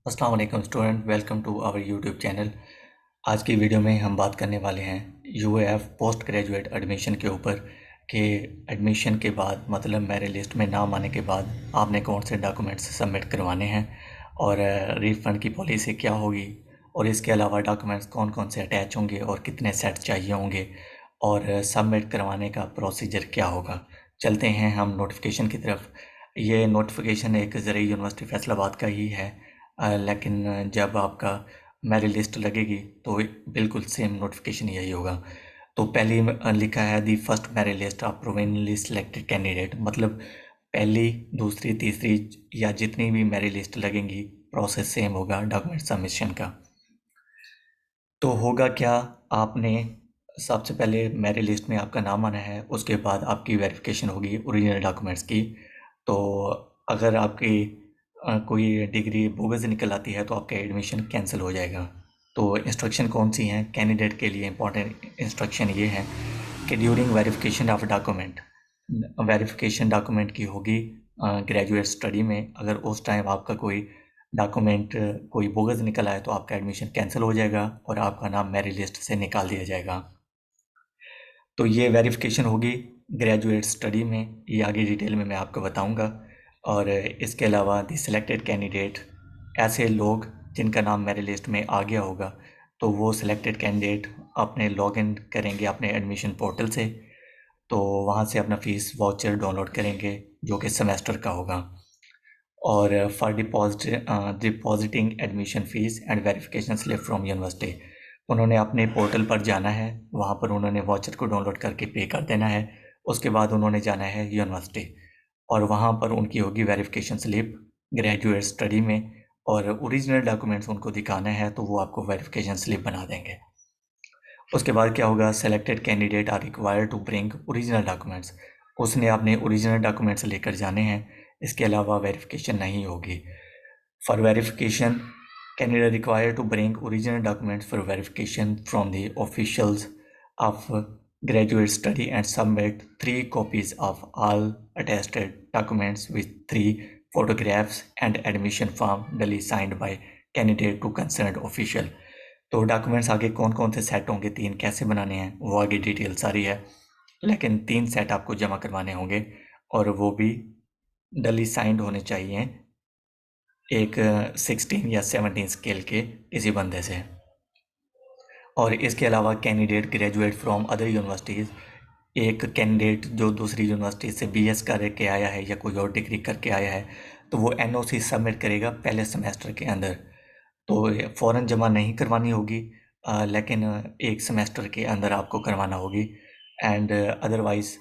अस्सलाम वालेकुम student, welcome to our YouTube channel. आज की वीडियो में हम बात करने वाले हैं यूएएफ पोस्ट ग्रेजुएट एडमिशन के ऊपर कि एडमिशन के बाद मतलब मेरिट लिस्ट में नाम आने के बाद आपने कौन से डॉक्यूमेंट्स सबमिट करवाने हैं और रिफ़ंड की पॉलिसी क्या होगी और इसके अलावा डॉक्यूमेंट्स कौन कौन से अटैच होंगे और कितने सेट चाहिए होंगे और सबमिट करवाने का प्रोसीजर क्या होगा। चलते हैं हम नोटिफिकेशन की तरफ। ये नोटिफिकेशन एक ज़रिए यूनिवर्सिटी फैसलाबाद का ही है, लेकिन जब आपका मेरिट लिस्ट लगेगी तो बिल्कुल सेम नोटिफिकेशन यही होगा। तो पहली लिखा है the first merit list of provisionally selected candidate, मतलब पहली दूसरी तीसरी या जितनी भी मेरिट लिस्ट लगेंगी प्रोसेस सेम होगा डॉक्यूमेंट सबमिशन का। तो होगा क्या, आपने सबसे पहले मेरिट लिस्ट में आपका नाम आना है, उसके बाद आपकी वेरिफिकेशन होगी ओरिजिनल डॉक्यूमेंट्स की। तो अगर आपकी कोई डिग्री बोगस निकल आती है तो आपका एडमिशन कैंसिल हो जाएगा। तो इंस्ट्रक्शन कौन सी हैं कैंडिडेट के लिए? इंपॉर्टेंट इंस्ट्रक्शन ये है कि during verification of document, verification document की होगी ग्रेजुएट स्टडी में। अगर उस टाइम आपका कोई डॉक्यूमेंट कोई बोगस निकल आए तो आपका एडमिशन कैंसिल हो जाएगा और आपका नाम मेरिट लिस्ट से निकाल दिया जाएगा। तो ये वेरिफिकेशन होगी ग्रेजुएट स्टडी में, ये आगे डिटेल में मैं आपको बताऊंगा। और इसके अलावा दी सिलेक्टेड कैंडिडेट, ऐसे लोग जिनका नाम मेरिट लिस्ट में आ गया होगा तो वो सिलेक्टेड कैंडिडेट अपने लॉगिन करेंगे अपने एडमिशन पोर्टल से। तो वहाँ से अपना फ़ीस वाउचर डाउनलोड करेंगे जो कि सेमेस्टर का होगा। और for depositing admission fees and verification slip from university, उन्होंने अपने पोर्टल पर जाना है, वहाँ पर उन्होंने वाउचर को डाउनलोड करके पे कर देना है। उसके बाद उन्होंने जाना है यूनिवर्सिटी और वहाँ पर उनकी होगी वेरिफिकेशन स्लिप ग्रेजुएट स्टडी में, और ओरिजिनल डॉक्यूमेंट्स उनको दिखाना है तो वो आपको वेरिफिकेशन स्लिप बना देंगे। उसके बाद क्या होगा, selected candidate are required to bring original documents, उसने अपने ओरिजिनल डॉक्यूमेंट्स लेकर जाने हैं, इसके अलावा वेरिफिकेशन नहीं होगी। For verification candidate required to bring original documents for verification from the officials of graduate study and submit 3 copies of all attested documents with 3 photographs and admission form duly signed by candidate to concerned official। तो documents आगे कौन कौन से set होंगे, 3 कैसे बनाने हैं, वो आगे डिटेल सारी है, लेकिन 3 सेट आपको जमा करवाने होंगे और वो भी डली साइंड होने चाहिए एक 16 या 17 स्केल के किसी बंदे से। और इसके अलावा candidate graduate from other universities, एक कैंडिडेट जो दूसरी यूनिवर्सिटी से बीएस करके आया है या कोई और डिग्री करके आया है तो वो एनओसी सबमिट करेगा पहले सेमेस्टर के अंदर। तो फ़ौरन जमा नहीं करवानी होगी, लेकिन एक सेमेस्टर के अंदर आपको करवाना होगी, एंड अदरवाइज़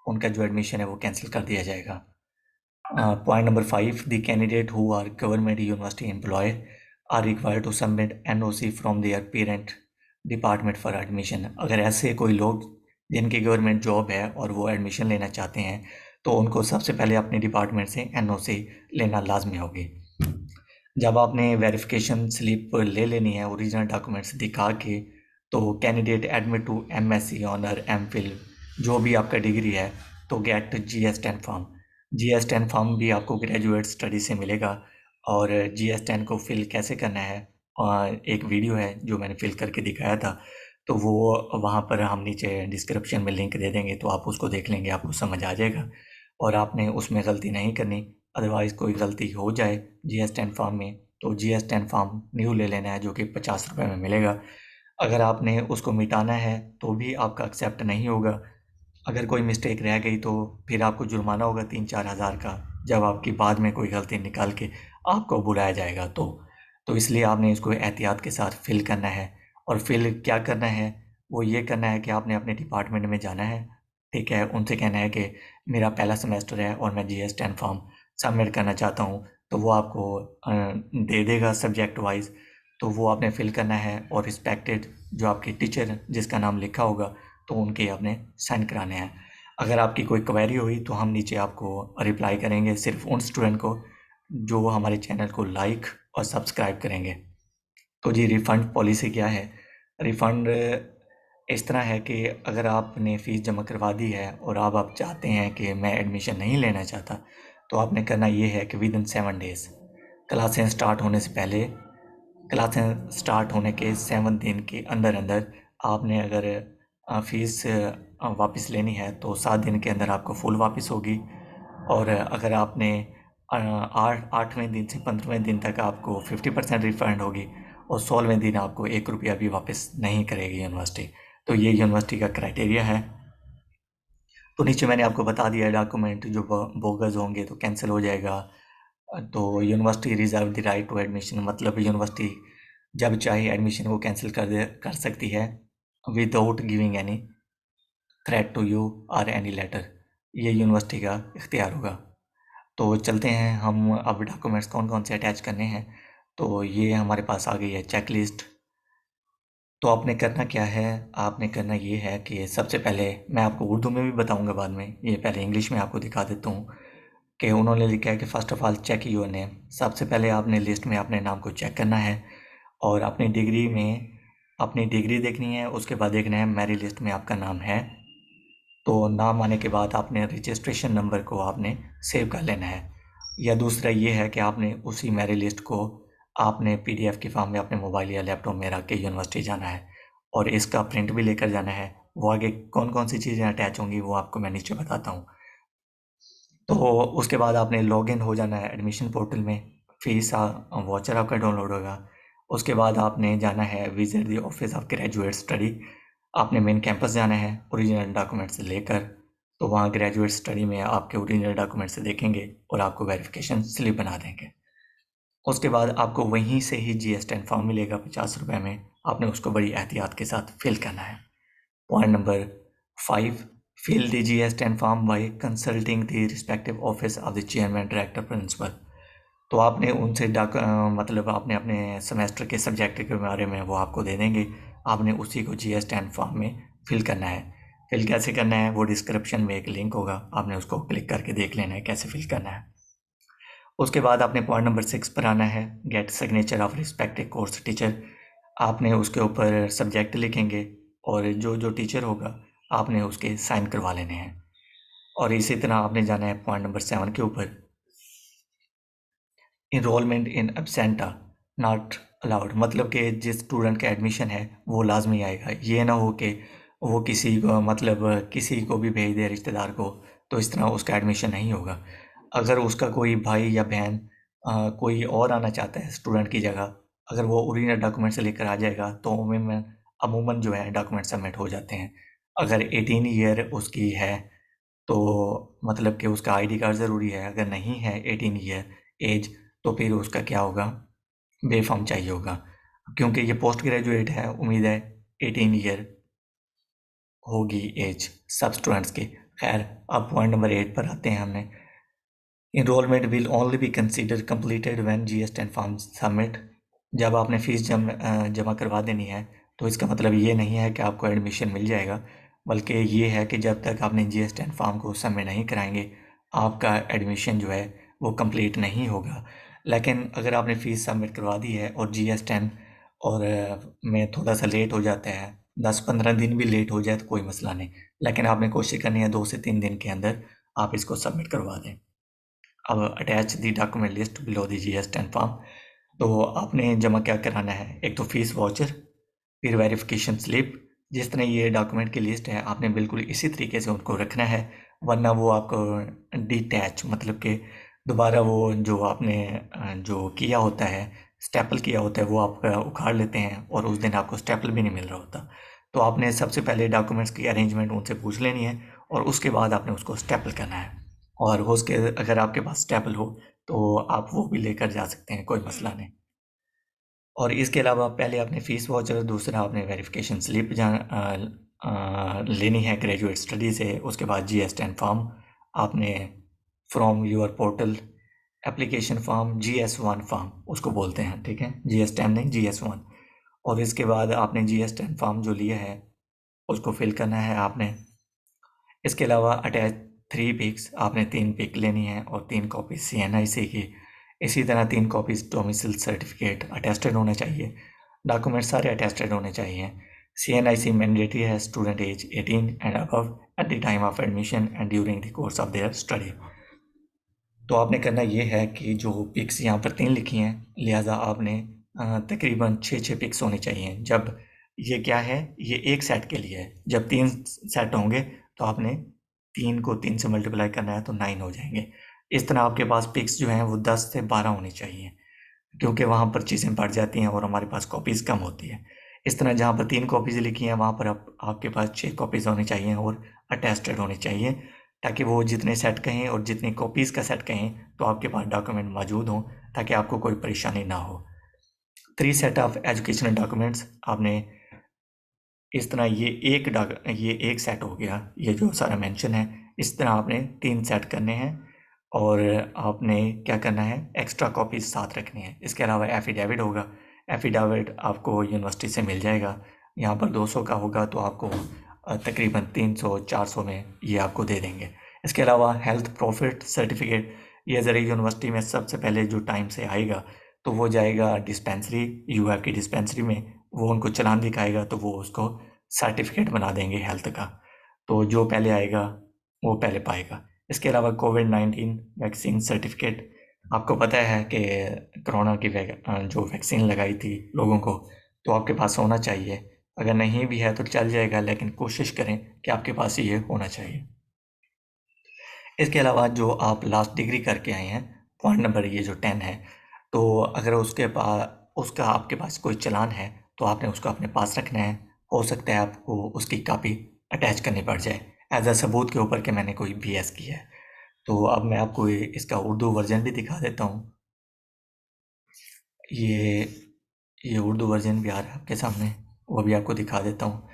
उनका जो एडमिशन है वो कैंसिल कर दिया जाएगा। Point number 5, the candidate who are government university employ are required to submit NOC from their parent department for admission. अगर ऐसे कोई लोग जिनकी गवर्नमेंट जॉब है और वो एडमिशन लेना चाहते हैं तो उनको सबसे पहले अपने डिपार्टमेंट से एनओसी लेना लाजमी होगी। जब आपने वेरिफिकेशन स्लिप ले लेनी है ओरिजिनल डॉक्यूमेंट्स दिखा के, तो candidate admit to MSc honour MPhil जो भी आपका डिग्री है तो गेट जीएस10 फॉर्म। जीएस10 फॉर्म भी आपको ग्रेजुएट स्टडी से मिलेगा। और जीएस10 को फिल कैसे करना है, एक वीडियो है जो मैंने फिल करके दिखाया था, तो वो वहाँ पर हम नीचे डिस्क्रिप्शन में लिंक दे देंगे तो आप उसको देख लेंगे, आपको समझ आ जाएगा। और आपने उसमें गलती नहीं करनी, अदरवाइज़ कोई गलती हो जाए जीएस10 फॉर्म में तो जीएस10 फॉर्म न्यू ले लेना है जो कि 50 रुपये में मिलेगा। अगर आपने उसको मिटाना है तो भी आपका एक्सेप्ट नहीं होगा। अगर कोई मिस्टेक रह गई तो फिर आपको जुर्माना होगा 3-4 हज़ार का, जब आपकी बाद में कोई गलती निकाल के आपको बुलाया जाएगा तो इसलिए आपने इसको एहतियात के साथ फिल करना है। और फिल क्या करना है, वो ये करना है कि आपने अपने डिपार्टमेंट में जाना है, ठीक है, उनसे कहना है कि मेरा पहला सेमेस्टर है और मैं जीएस10 फॉर्म सबमिट करना चाहता हूँ, तो वो आपको दे देगा सब्जेक्ट वाइज। तो वो आपने फिल करना है और रिस्पेक्टेड जो आपके टीचर जिसका नाम लिखा होगा तो उनके आपने साइन कराने हैं। अगर आपकी कोई क्वेरी हुई तो हम नीचे आपको रिप्लाई करेंगे, सिर्फ उन स्टूडेंट को जो हमारे चैनल को लाइक और सब्सक्राइब करेंगे। तो जी रिफ़ंड पॉलिसी क्या है? रिफ़ंड इस तरह है कि अगर आपने फ़ीस जमा करवा दी है और अब आप चाहते हैं कि मैं एडमिशन नहीं लेना चाहता, तो आपने करना ये है कि विदिन 7 डेज़ क्लासें स्टार्ट होने से पहले, क्लासें स्टार्ट होने के 7 दिन के अंदर अंदर आपने अगर फ़ीस वापस लेनी है तो 7 दिन के अंदर आपको फुल वापस होगी। और अगर आपने 8वें दिन से 15वें दिन तक आपको 50% रिफ़ंड होगी, और 16वें दिन आपको 1 रुपया भी वापस नहीं करेगी यूनिवर्सिटी। तो ये यूनिवर्सिटी का क्राइटेरिया है। तो नीचे मैंने आपको बता दिया, डॉक्यूमेंट जो बोगस होंगे तो कैंसिल हो जाएगा। तो university reserve the right to admission, मतलब यूनिवर्सिटी जब चाहे एडमिशन को कैंसिल कर सकती है without giving any threat to you और एनी लेटर। ये यूनिवर्सिटी का इख्तियार होगा। तो चलते हैं हम अब डॉक्यूमेंट्स कौन कौन से अटैच करने हैं। तो ये हमारे पास आ गई है चेक लिस्ट। तो आपने करना क्या है, आपने करना ये है कि सबसे पहले, मैं आपको उर्दू में भी बताऊंगा बाद में, ये पहले इंग्लिश में आपको दिखा देता हूँ कि उन्होंने लिखा है कि first of all check your name. सबसे पहले आपने लिस्ट में अपने नाम को चेक करना है और अपनी डिग्री में अपनी डिग्री देखनी है। उसके बाद देखना है मेरिट लिस्ट में आपका नाम है। तो नाम आने के बाद आपने रजिस्ट्रेशन नंबर को आपने सेव कर लेना है। या दूसरा ये है कि आपने उसी मेरिट लिस्ट को आपने पीडीएफ की फॉर्म में अपने मोबाइल या लैपटॉप में रख के यूनिवर्सिटी जाना है और इसका प्रिंट भी लेकर जाना है। वो आगे कौन कौन सी चीज़ें अटैच होंगी वो आपको मैं नीचे बताता हूँ। तो उसके बाद आपने लॉगिन हो जाना है एडमिशन पोर्टल में, फीस वाउचर आपका डाउनलोड होगा। उसके बाद आपने जाना है visit the office of graduate study. आपने मेन कैंपस जाना है ओरिजिनल डॉक्यूमेंट्स लेकर। तो वहाँ ग्रेजुएट स्टडी में आपके ओरिजिनल डॉक्यूमेंट्स देखेंगे और आपको वेरिफिकेशन स्लिप बना देंगे। उसके बाद आपको वहीं से ही GS10 फॉर्म मिलेगा 50 रुपये में। आपने उसको बड़ी एहतियात के साथ फिल करना है। Point number 5, fill the GS10 form by consulting the respective office of the chairman, director, principal। तो आपने उनसे मतलब आपने अपने सेमेस्टर के सब्जेक्ट के बारे में वो आपको दे देंगे। आपने उसी को GS10 फॉर्म में फिल करना है। फिल कैसे करना है, वो डिस्क्रिप्शन में एक लिंक होगा, आपने उसको क्लिक करके देख लेना है कैसे फिल करना है। उसके बाद आपने पॉइंट नंबर 6 पर आना है, get signature of respective course teacher. आपने उसके ऊपर सब्जेक्ट लिखेंगे और जो जो टीचर होगा आपने उसके साइन करवा लेने हैं। और इसी तरह आपने जाना है पॉइंट नंबर 7 के ऊपर, इनरोलमेंट इन एब्सेंटा नॉट अलाउड, मतलब कि जिस स्टूडेंट का एडमिशन है वो लाजमी आएगा। ये ना हो कि वो किसी को मतलब किसी को भी भेज दे रिश्तेदार को, तो इस तरह उसका एडमिशन नहीं होगा। अगर उसका कोई भाई या बहन कोई और आना चाहता है स्टूडेंट की जगह, अगर वो ओरिजिनल डॉक्यूमेंट से लेकर आ जाएगा तो अमूमन जो है डॉक्यूमेंट सबमिट हो जाते हैं। अगर 18 ईयर उसकी है तो मतलब कि उसका आईडी कार्ड ज़रूरी है। अगर नहीं है 18 ईयर एज तो फिर उसका क्या होगा, बेफॉर्म चाहिए होगा। क्योंकि ये पोस्ट ग्रेजुएट है, उम्मीद है 18 ईयर होगी एज सब स्टूडेंट्स की। खैर, अब पॉइंट नंबर 8 पर आते हैं। हमने enrollment will only be consider completed when GS10 form submit. जब आपने फ़ीस जमा करवा देनी है तो इसका मतलब ये नहीं है कि आपको एडमिशन मिल जाएगा, बल्कि ये है कि जब तक आपने GS10 फॉर्म को सबमिट नहीं कराएंगे आपका एडमिशन जो है वो कंप्लीट नहीं होगा। लेकिन अगर आपने फ़ीस सबमिट करवा दी है और GS10 और में थोड़ा सा लेट हो जाता है, 10-15 दिन भी लेट हो जाए तो कोई मसला नहीं, लेकिन आपने कोशिश करनी है 2 से 3 दिन के अंदर आप इसको सबमिट करवा दें। अब attach the document list below the GS10 form. तो आपने जमा क्या कराना है, एक तो फीस वाउचर, फिर वेरिफिकेशन स्लिप। जिस तरह ये डॉक्यूमेंट की लिस्ट है आपने बिल्कुल इसी तरीके से उनको रखना है, वरना वो आपको डिटैच मतलब कि दोबारा वो जो आपने जो किया होता है, स्टेपल किया होता है, वो आप उखाड़ लेते हैं और उस दिन आपको स्टेपल भी नहीं मिल रहा होता। तो आपने सबसे पहले डॉक्यूमेंट्स की अरेंजमेंट उनसे पूछ लेनी है और उसके बाद आपने उसको स्टेपल करना है। और हो सके अगर आपके पास स्टेपल हो तो आप वो भी लेकर जा सकते हैं, कोई मसला नहीं। और इसके अलावा पहले आपने फ़ीस वाउचर, दूसरा आपने वेरिफिकेशन स्लिप लेनी है ग्रेजुएट स्टडी से। उसके बाद GS10 फॉर्म आपने from your portal, application form GS1 form उसको बोलते हैं, ठीक है, GS10 नहीं, GS1। और इसके बाद आपने GS10 फॉर्म जो लिया है उसको फिल करना है आपने। इसके अलावा अटैच 3 पिक्स, आपने 3 पिक लेनी है और 3 कॉपी CNIC की। इसी तरह 3 कॉपीज़ डोमिसाइल सर्टिफिकेट अटेस्टेड होना चाहिए। डॉक्यूमेंट सारे अटेस्टेड होने चाहिए। CNIC मैंडेटरी है student age 18 and above at the time of admission and during the course of their study. तो आपने करना ये है कि जो पिक्स यहाँ पर 3 लिखी हैं, लिहाजा आपने तकरीबन 6 पिक्स होने चाहिए। जब ये क्या है, ये एक सेट के लिए है। जब 3 सेट होंगे तो आपने 3 को 3 से मल्टीप्लाई करना है तो 9 हो जाएंगे। इस तरह आपके पास पिक्स जो हैं वो 10 से 12 होनी चाहिए, क्योंकि वहाँ पर चीज़ें बढ़ जाती हैं और हमारे पास कॉपीज़ कम होती है। इस तरह जहाँ पर 3 कॉपीज़ लिखी हैं वहाँ पर आपके पास 6 कॉपीज़ होनी चाहिए और अटेस्टेड होनी चाहिए, ताकि वो जितने सेट कहें और जितनी कॉपीज़ का सेट कहें तो आपके पास डॉक्यूमेंट मौजूद हों, ताकि आपको कोई परेशानी ना हो। 3 सेट ऑफ एजुकेशनल डॉक्यूमेंट्स आपने इस तरह ये एक सेट हो गया, ये जो सारा मेंशन है। इस तरह आपने 3 सेट करने हैं और आपने क्या करना है, एक्स्ट्रा कॉपीज साथ रखनी है। इसके अलावा एफिडेविट होगा। एफिडेविट आपको यूनिवर्सिटी से मिल जाएगा। यहाँ पर 200 का होगा तो आपको तकरीबन 300-400 में ये आपको दे देंगे। इसके अलावा हेल्थ प्रॉफिट सर्टिफिकेट, ये ज़रा यूनिवर्सिटी में सबसे पहले जो टाइम से आएगा तो वो जाएगा डिस्पेंसरी, यूएफ की डिस्पेंसरी में, वो उनको चालान दिखाएगा तो वो उसको सर्टिफिकेट बना देंगे हेल्थ का। तो जो पहले आएगा वो पहले पाएगा। इसके अलावा कोविड-19 वैक्सीन सर्टिफिकेट, आपको पता है कि कोरोना की जो वैक्सीन लगाई थी लोगों को, तो आपके पास होना चाहिए। अगर नहीं भी है तो चल जाएगा, लेकिन कोशिश करें कि आपके पास ये होना चाहिए। इसके अलावा जो आप लास्ट डिग्री करके आए हैं, पॉइंट नंबर ये जो 10 है, तो अगर उसका आपके पास कोई चालान है तो आपने उसको अपने पास रखना है। हो सकता है आपको उसकी कॉपी अटैच करनी पड़ जाए एज अ सबूत के ऊपर कि मैंने कोई बीएस किया है। तो अब मैं आपको इसका उर्दू वर्जन भी दिखा देता हूँ। ये ये उर्दू वर्जन भी आ रहा है आपके सामने, वो भी आपको दिखा देता हूँ।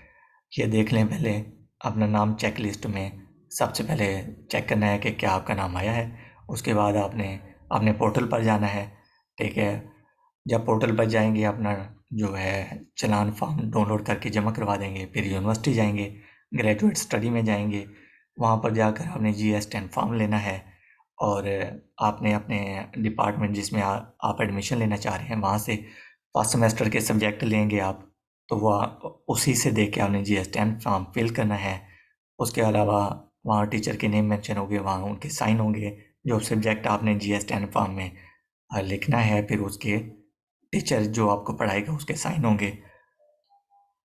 ये देख लें पहले अपना नाम चेक लिस्ट में। सबसे पहले चेक करना है कि क्या आपका नाम आया है। उसके बाद आपने अपने पोर्टल पर जाना है, ठीक है। जब पोर्टल पर जाएंगे अपना जो है चालान फॉर्म डाउनलोड करके जमा करवा देंगे। फिर यूनिवर्सिटी जाएंगे, ग्रेजुएट स्टडी में जाएंगे। वहाँ पर जाकर आपने GS10 फॉर्म लेना है और आपने अपने डिपार्टमेंट जिसमें आप एडमिशन लेना चाह रहे हैं वहाँ से फर्स्ट सेमेस्टर के सब्जेक्ट लेंगे आप, तो वह उसी से देख के आपने GS10 फॉर्म फिल करना है। उसके अलावा वहाँ टीचर के नेम मेंशन होंगे, वहाँ उनके साइन होंगे। जो सब्जेक्ट आपने GS10 फॉर्म में लिखना है, फिर उसके टीचर जो आपको पढ़ाएगा उसके साइन होंगे।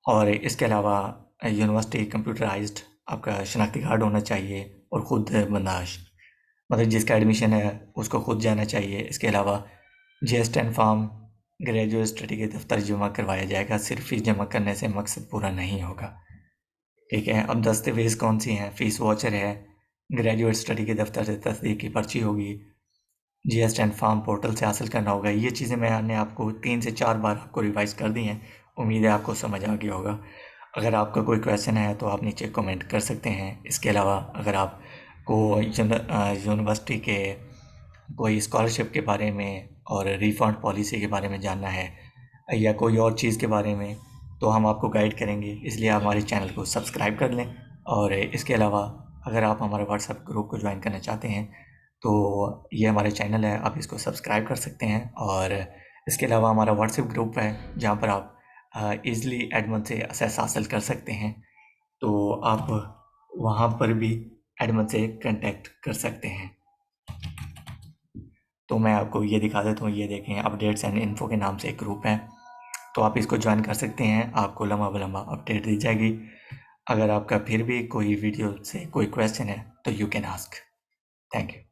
और इसके अलावा यूनिवर्सिटी कंप्यूटराइज्ड आपका शनाख्ती कार्ड होना चाहिए और ख़ुद बर्दाश्त, मतलब जिसका एडमिशन है उसको खुद जाना चाहिए। इसके अलावा GS10 फॉर्म ग्रेजुएट स्टडी के दफ्तर जमा करवाया जाएगा। सिर्फ फीस जमा करने से मकसद पूरा नहीं होगा, ठीक है। अब दस्तावेज़ कौन सी हैं, फीस वाउचर है, ग्रेजुएट स्टडी के दफ्तर से तस्दीक की पर्ची होगी, GS10 फॉर्म पोर्टल से हासिल करना होगा। ये चीज़ें मैंने आपको 3 से 4 बार आपको रिवाइज कर दी हैं। उम्मीद है आपको समझ आ गया होगा। अगर आपका कोई क्वेश्चन है तो आप नीचे कमेंट कर सकते हैं। इसके अलावा अगर आपको यूनिवर्सिटी के कोई स्कॉलरशिप के बारे में और रिफ़ंड पॉलिसी के बारे में जानना है या कोई और चीज़ के बारे में, तो हम आपको गाइड करेंगे। इसलिए आप हमारे चैनल को सब्सक्राइब कर लें। और इसके अलावा अगर आप हमारे व्हाट्सएप ग्रुप को ज्वाइन करना चाहते हैं तो ये हमारे चैनल है, आप इसको सब्सक्राइब कर सकते हैं। और इसके अलावा हमारा व्हाट्सएप ग्रुप है जहाँ पर आप ईज़िली एडमिन से एक्सेस हासिल कर सकते हैं, तो आप वहाँ पर भी एडमिन से कांटेक्ट कर सकते हैं। तो मैं आपको ये दिखा देता हूँ, ये देखें अपडेट्स एंड इन्फो के नाम से एक ग्रुप है, तो आप इसको ज्वाइन कर सकते हैं। आपको लम्बा लम्बा अपडेट दी जाएगी। अगर आपका फिर भी कोई वीडियो से कोई क्वेश्चन है तो you can ask. Thank you.